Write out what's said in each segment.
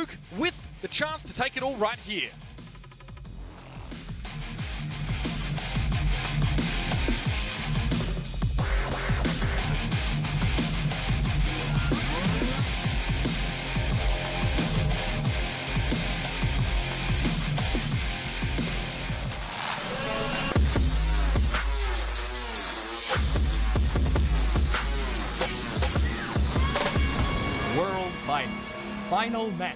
Rogue with the chance to take it all right here. World Finals, final match.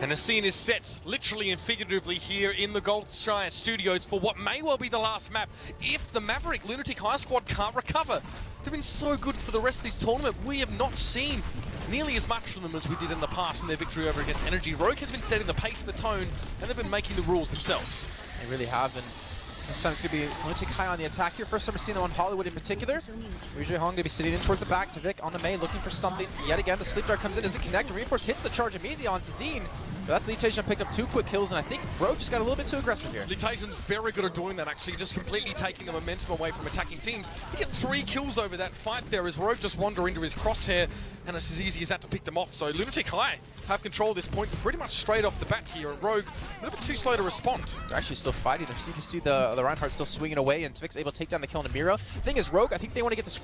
And the scene is set, literally and figuratively, here in the Goldshire Studios for what may well be the last map if the Maverick Lunatic High squad can't recover. They've been so good for the rest of this tournament. We have not seen nearly as much from them as we did in the past in their victory over against Energy. Rogue has been setting the pace, the tone, and they've been making the rules themselves. They really have, and this time it's going to be Lunatic High on the attack here. First time we're seeing them on Hollywood in particular. Usually Hong going to be sitting in towards the back. Tvik on the main looking for something. Yet again, the Sleep Dart comes in, doesn't connect. Reinforce hits the charge immediately onto Dean. But that's Litagian picked up 2 quick kills, and I think Rogue just got a little bit too aggressive here. Litagian's very good at doing that, actually, just completely taking the momentum away from attacking teams. He get 3 kills over that fight there as Rogue just wander into his crosshair, and it's as easy as that to pick them off. So Lunatic High have control of this point pretty much straight off the bat here, and Rogue a little bit too slow to respond. They're actually still fighting. You can see the Reinhardt still swinging away, and Tvik's able to take down the kill on Amira. The thing is, Rogue, I think they want to get this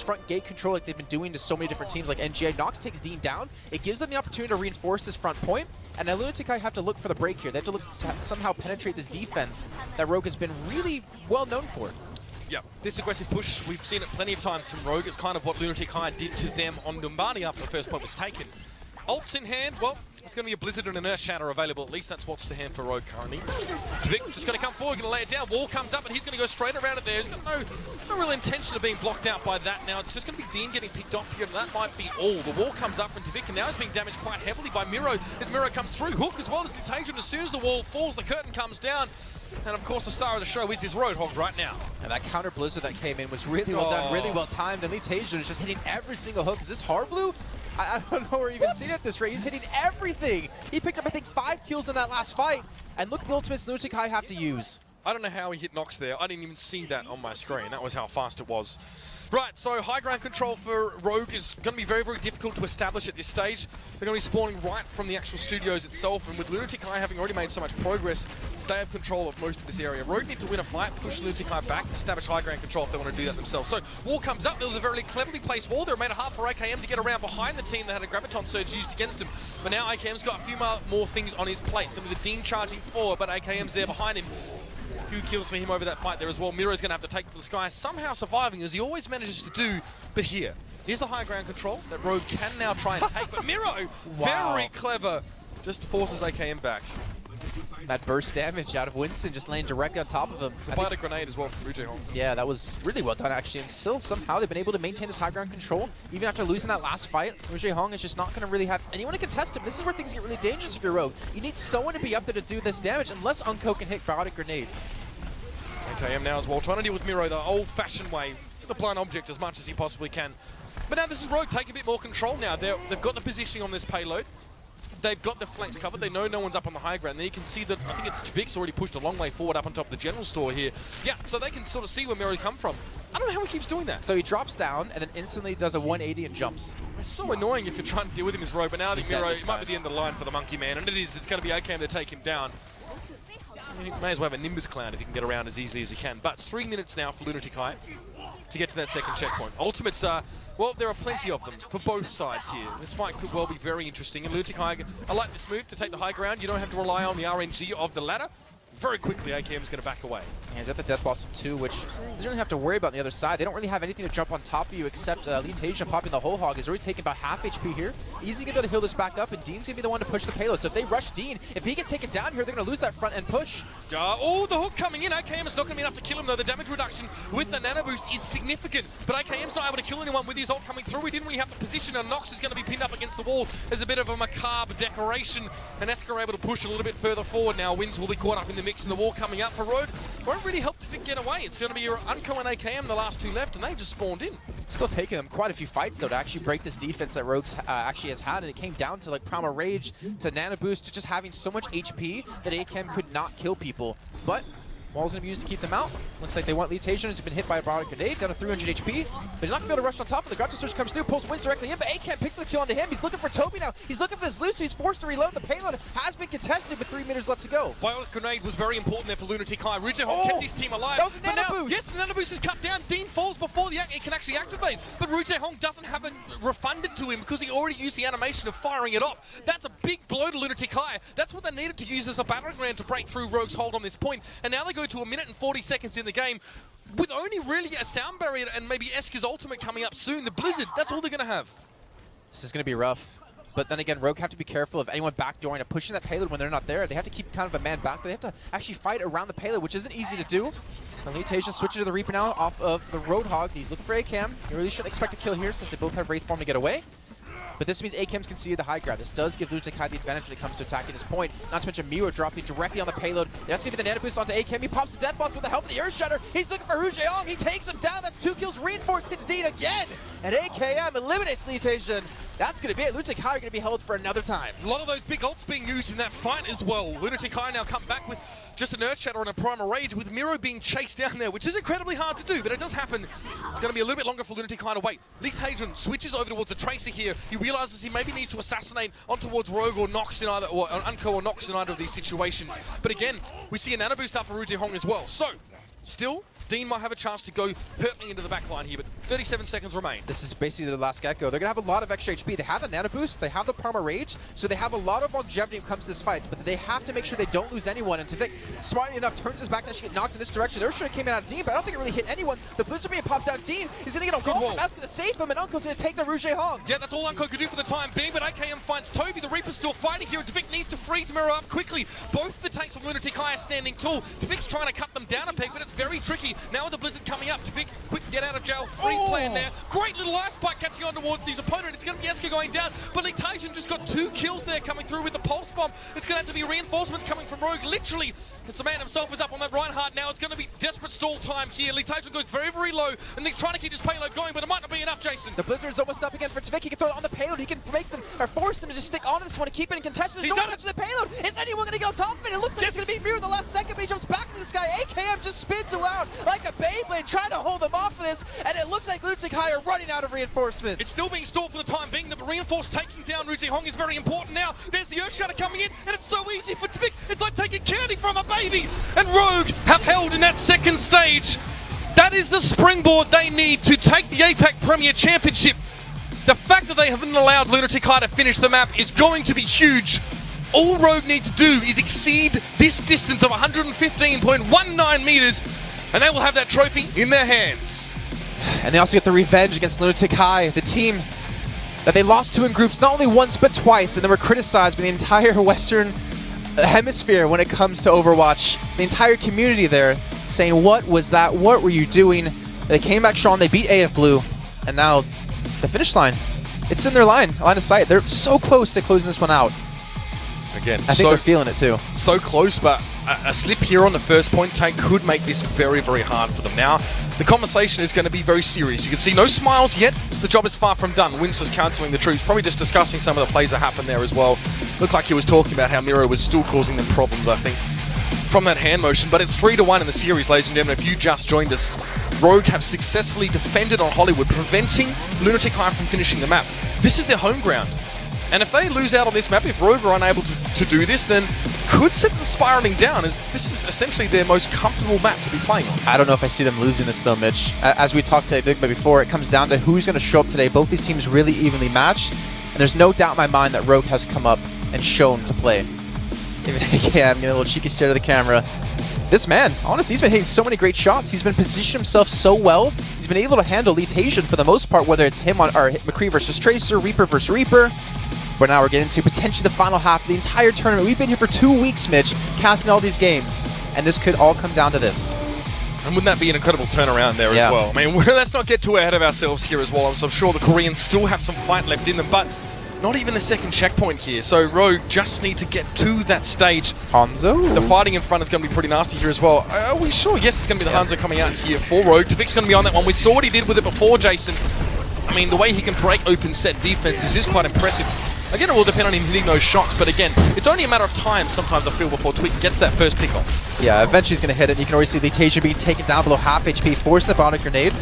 front gate control like they've been doing to so many different teams like NGA. Nox takes Dean down. It gives them the opportunity to reinforce this front point, and now Lunatic High have to look for the break here. They have to look to somehow penetrate this defense that Rogue has been really well known for. Yeah, this aggressive push, we've seen it plenty of times from Rogue. It's kind of what Lunatic High did to them on Dumbardi after the first point was taken. Ults in hand, well, it's going to be a Blizzard and an Earth Shatter available. At least that's what's to hand for Rogue currently. Tvik just going to come forward, going to lay it down. Wall comes up, and he's going to go straight around it there. He's got no real intention of being blocked out by that now. It's just going to be Dean getting picked off here, and that might be all. The wall comes up from Tvik, and now he's being damaged quite heavily by Miro as Miro comes through. Hook as well as Litagian. As soon as the wall falls, the curtain comes down. And of course, the star of the show is his Roadhog right now. And that counter Blizzard that came in was really well done, really well timed. And Litagian is just hitting every single hook. Is this hard blue? I don't know where you even see it at this rate. He's hitting everything. He picked up, I think, 5 kills in that last fight. And look at the ultimates Lunatic High have to use. I don't know how he hit Nox there. I didn't even see that on my screen. That was how fast it was. Right, so high ground control for Rogue is going to be very, very difficult to establish at this stage. They're going to be spawning right from the actual studios itself, and with Lunatic High having already made so much progress, they have control of most of this area. Rogue need to win a fight, push Lunatic High back, establish high ground control if they want to do that themselves. So, wall comes up. There was a very cleverly placed wall. They made a half for AKM to get around behind the team that had a Graviton Surge used against him. But now AKM's got a few more things on his plate. It's going to be the Dean charging forward, but AKM's there behind him. Few kills for him over that fight there as well. Miro's going to have to take to the sky, somehow surviving as he always manages to do. But here's the high ground control that Rogue can now try and take. But Miro, very clever, just forces AKM back. That burst damage out of Winston just laying directly on top of him. Applied a grenade as well from Ujie Hong. Yeah, that was really well done actually. And still somehow they've been able to maintain this high ground control even after losing that last fight. Ujie Hong is just not going to really have anyone to contest him. This is where things get really dangerous if you're Rogue. You need someone to be up there to do this damage unless Unco can hit biotic grenades. AKM now as well, trying to deal with Miro the old-fashioned way, the blunt object as much as he possibly can. But now this is Rogue taking a bit more control now. They've got the positioning on this payload. They've got the flanks covered. They know no one's up on the high ground. There you can see that, I think it's Tvik's already pushed a long way forward up on top of the general store here. Yeah, so they can sort of see where Miro come from. I don't know how he keeps doing that. So he drops down and then instantly does a 180 and jumps. It's so annoying if you're trying to deal with him as Rogue, but now I think Miro, it might be the end of the line for the Monkey Man, and it's going to be AKM to take him down. He may as well have a Nimbus Clown if he can get around as easily as he can. But 3 minutes now for Lunatic High to get to that second checkpoint. Ultimates are, well, there are plenty of them for both sides here. This fight could well be very interesting. And Lunatic High, I like this move to take the high ground. You don't have to rely on the RNG of the ladder. Very quickly, AKM is going to back away. Yeah, he's got the Death Blossom too, which he doesn't really have to worry about on the other side. They don't really have anything to jump on top of you except Litagian popping the whole hog. He's already taken about half HP here. Easy to be able to heal this back up, and Dean's going to be the one to push the payload. So if they rush Dean, if he gets taken down here, they're going to lose that front end push. Oh, the hook coming in. AKM is not going to be enough to kill him, though. The damage reduction with the nano boost is significant. But AKM's not able to kill anyone with his ult coming through. He didn't really have the position, and Nox is going to be pinned up against the wall as a bit of a macabre decoration. And Esker able to push a little bit further forward now. Wins will be caught up in the mix, and the wall coming up for Rogue won't really help Tvik get away. It's going to be your Unco and AKM, the last two left, and they just spawned in. Still taking them quite a few fights, though, to actually break this defense that Rogue actually has had, and it came down to like Primal Rage, to Nano Boost, to just having so much HP that AKM could not kill people. But Wall's going to be used to keep them out. Looks like they want Leetasion, who's been hit by a Bionic Grenade, down to 300 HP. But he's not going to be able to rush on top of the Gravity Surge comes through, pulls wins directly in, but ACAM picks the kill onto him. He's looking for Toby now. He's looking for this loose, so he's forced to reload. The payload has been contested with 3 meters left to go. Bionic Grenade was very important there for Lunatic High. Rujehong kept his team alive. That was a But nano now, boost. yes, the nano boost is cut down. Dean falls before it can actually activate. But Rujehong doesn't have it refunded to him because he already used the animation of firing it off. That's a big blow to Lunatic High. That's what they needed to use as a battering ram to break through Rogue's hold on this point. And now they go to 1 minute and 40 seconds in the game with only really a sound barrier and maybe Esker's ultimate coming up soon. The Blizzard, that's all they're going to have. This is going to be rough. But then again, Rogue have to be careful of anyone backdooring and pushing that payload when they're not there. They have to keep kind of a man back. They have to actually fight around the payload, which isn't easy to do. And Leetasion switching to the Reaper now off of the Roadhog. He's looking for ACAM. You really shouldn't expect a kill here since they both have Wraith form to get away. But this means ACAM's can see the high ground. This does give Lunatic High the advantage when it comes to attacking this point. Not to mention Miro dropping directly on the payload. That's going to be the nano boost onto ACAM. He pops the Death Boss with the help of the Earth Shudder. He's looking for Rujehong. He takes him down. That's 2 kills. Reinforce hits Dean again. And AKM eliminates Leetasion. That's going to be it. Lunatic High are going to be held for another time. A lot of those big ults being used in that fight as well. Lunatic High now come back with just an Earth Shatter and a Primal Rage with Miro being chased down there, which is incredibly hard to do, but it does happen. It's going to be a little bit longer for Lunatic High to wait. Leetasion switches over towards the Tracer here. He realizes he maybe needs to assassinate on towards Rogue or Nox in either, or Unco or Nox in either of these situations. But again, we see a nano boost up for Rujehong as well. So, still, Dean might have a chance to go hurtling into the back line here, but 37 seconds remain. This is basically the last Gecko. They're going to have a lot of extra HP. They have the Nano Boost, they have the Primal Rage, so they have a lot of longevity when it comes to this fight, but they have to make sure they don't lose anyone. And Tvik, smartly enough, turns his back to actually get knocked in this direction. Ursula came in out of Dean, but I don't think it really hit anyone. The Blizzard being popped out. Dean is going to get a wall. That's going to save him, and Unco's going to take down Rujehong. Yeah, that's all Unco could do for the time being, but AKM finds Toby. The Reaper's still fighting here, and Tvik needs to freeze Miro up quickly. Both the tanks of Lunatic High are standing tall. Tvik's trying to cut them down a peg, but it's very tricky. Now with the Blizzard coming up, Tvik, quick get out of jail, free plan there. Great little ice spike catching on towards his opponent. It's going to be Esker going down, but Leetasion just got 2 kills there coming through with the Pulse Bomb. It's going to have to be reinforcements coming from Rogue. Literally, it's the man himself is up on that Reinhardt now. It's going to be desperate stall time here. Leetasion goes very, very low, and they're trying to keep this payload going, but it might not be enough, Jason. The Blizzard is almost up again for Tvik. He can throw it on the payload. He can make them, or force them to just stick onto this one and keep it in contention. There's no one touching the payload. Is anyone going to get on top of it? It looks like it's going to be Miro in the last second, but he jumps back to the sky. AKM just spins around like a Beyblade, trying to hold them off for this, and it looks like Lunatic High are running out of reinforcements. It's still being stalled for the time being. The reinforced taking down Rujehong is very important now. There's the Earth Shatter coming in, and it's so easy for Tvik. It's like taking candy from a baby. And Rogue have held in that second stage. That is the springboard they need to take the APAC Premier Championship. The fact that they haven't allowed Lunatic High to finish the map is going to be huge. All Rogue need to do is exceed this distance of 115.19 meters, and they will have that trophy in their hands. And they also get the revenge against Lunatic High, the team that they lost to in groups not only once but twice, and they were criticized by the entire Western Hemisphere when it comes to Overwatch. The entire community there saying, what was that? What were you doing? They came back strong, they beat AF Blue, and now the finish line. It's in their line of sight. They're so close to closing this one out. Again, I think they're feeling it too. So close, but a slip here on the first point tank could make this very, very hard for them. Now, the conversation is going to be very serious. You can see no smiles yet. The job is far from done. Winsler's counselling the troops, probably just discussing some of the plays that happened there as well. Looked like he was talking about how Miro was still causing them problems, I think, from that hand motion. But it's 3-1 in the series, ladies and gentlemen. If you just joined us, Rogue have successfully defended on Hollywood, preventing Lunatic High from finishing the map. This is their home ground. And if they lose out on this map, if Rogue are unable to do this, then could set them spiraling down, as this is essentially their most comfortable map to be playing on. I don't know if I see them losing this though, Mitch. As we talked to Big before, it comes down to who's going to show up today. Both these teams really evenly matched, and there's no doubt in my mind that Rogue has come up and shown to play. Even AKM getting a little cheeky stare to the camera. This man, honestly, he's been hitting so many great shots. He's been positioning himself so well. He's been able to handle Leetasion for the most part, whether it's him on or McCree versus Tracer, Reaper versus Reaper. But now we're getting to potentially the final half of the entire tournament. We've been here for 2 weeks, Mitch, casting all these games, and this could all come down to this. And wouldn't that be an incredible turnaround there as well? I mean, let's not get too ahead of ourselves here as well. So I'm sure the Koreans still have some fight left in them, but not even the second checkpoint here. So Rogue just need to get to that stage. Hanzo? The fighting in front is going to be pretty nasty here as well. Are we sure? Yes, it's going to be the Hanzo coming out here for Rogue. Tvik's going to be on that one. We saw what he did with it before, Jason. I mean, the way he can break open set defenses is quite impressive. Again, it will depend on him hitting those shots, but again, it's only a matter of time sometimes, I feel, before Twig gets that first pick off. Yeah, eventually he's going to hit it. You can already see the Tasia being taken down below half HP, forcing the bottom grenade,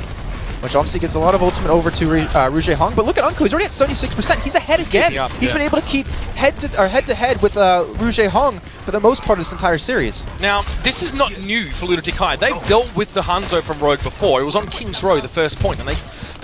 which obviously gets a lot of ultimate over to Rouge Hong. But look at Unko, he's already at 76%. He's ahead again. He's been able to keep head-to-head with Rouge Hong for the most part of this entire series. Now, this is not new for Lunatic. They've dealt with the Hanzo from Rogue before. It was on King's Row, the first point, and they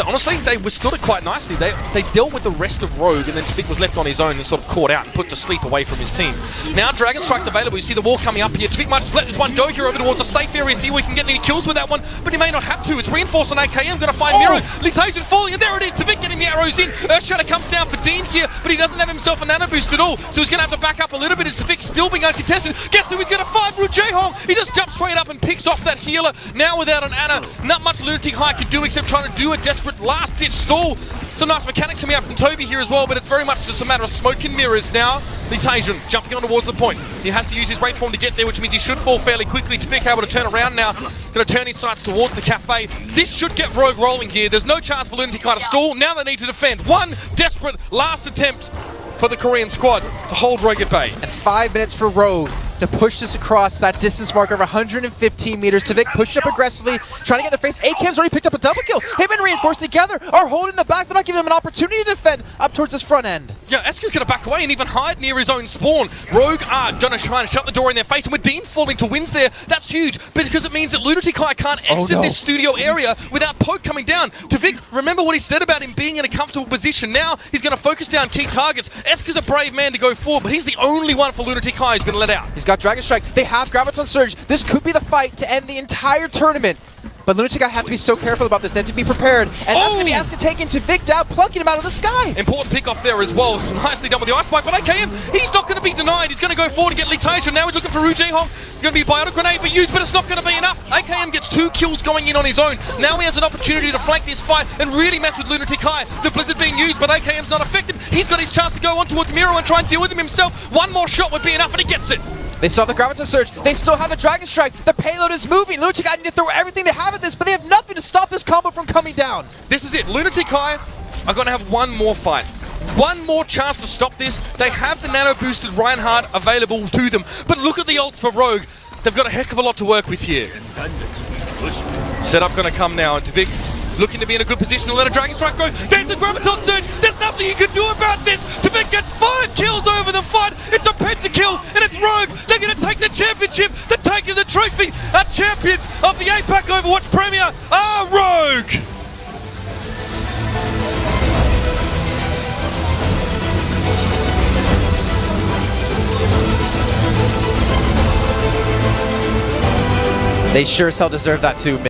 honestly, they withstood it quite nicely. They dealt with the rest of Rogue, and then Tvik was left on his own and sort of caught out and put to sleep away from his team. Now Dragon Strike's available. You see the wall coming up here. Tvik might just let this one go here over towards a safe area, see if we can get any kills with that one, but he may not have to. It's reinforced on AKM, gonna find Miro. Litagen falling, and there it is. Tvik getting the arrows in. Earthshatter comes down for Dean here, but he doesn't have himself a nano boost at all, so he's gonna have to back up a little bit as Tvik still being uncontested. Guess who he's gonna find? Rouge Hong. He just jumps straight up and picks off that healer. Now without an Ana, not much Lunatic High can do except trying to do a desperate last-ditch stall. Some nice mechanics coming out from Toby here as well, but it's very much just a matter of smoke and mirrors now. Litagen jumping on towards the point. He has to use his Wraith form to get there, which means he should fall fairly quickly. Tvik able to turn around now. Going to turn his sights towards the cafe. This should get Rogue rolling here. There's no chance for Lunatic to stall. Now they need to defend. One desperate last attempt for the Korean squad to hold Rogue at bay. And 5 minutes for Rogue to push this across that distance marker of 115 meters. Tvik pushed up aggressively, trying to get their face. AKM's already picked up a double kill. Him and Reinforced together are holding the back. They're not giving them an opportunity to defend up towards this front end. Yeah, Esku's going to back away and even hide near his own spawn. Rogue are going to try and shut the door in their face, and with Dean falling to wins there, that's huge, because it means that Lunatic High can't exit this studio area without Poke coming down. Tvik, remember what he said about him being in a comfortable position. Now he's going to focus down key targets. Esku's a brave man to go forward, but he's the only one for Lunatic High who's been let out. He's got Dragon Strike. They have Graviton Surge. This could be the fight to end the entire tournament. But Lunatic High have to be so careful about this. They have to be prepared. And that's going to be Eska taking Tvik down, plucking him out of the sky. Important pick off there as well. Nicely done with the Ice Spike. But AKM, he's not going to be denied. He's going to go forward and get Litagen. Now he's looking for Rouge Hong. Going to be Biotic Grenade be used, but it's not going to be enough. AKM gets 2 kills going in on his own. Now he has an opportunity to flank this fight and really mess with Lunatic High. The Blizzard being used, but AKM's not affected. He's got his chance to go on towards Miro and try and deal with him himself. One more shot would be enough, and he gets it. They still have the Graviton Surge. They still have the Dragon Strike. The payload is moving. Lunatic High need to throw everything they have at this, but they have nothing to stop this combo from coming down. This is it. Lunatic High are going to have one more fight. One more chance to stop this. They have the nano-boosted Reinhardt available to them, but look at the ults for Rogue. They've got a heck of a lot to work with here. Setup going to come now, and Tvik looking to be in a good position to let a Dragon Strike go. There's the Graviton Surge. There's nothing you can do about this. Tvik gets 5 kills over the fight. It's a pentakill, and it's Rogue. They're going to take the championship. They're taking the trophy. Our champions of the APAC Overwatch Premier are Rogue. They sure as hell deserve that too.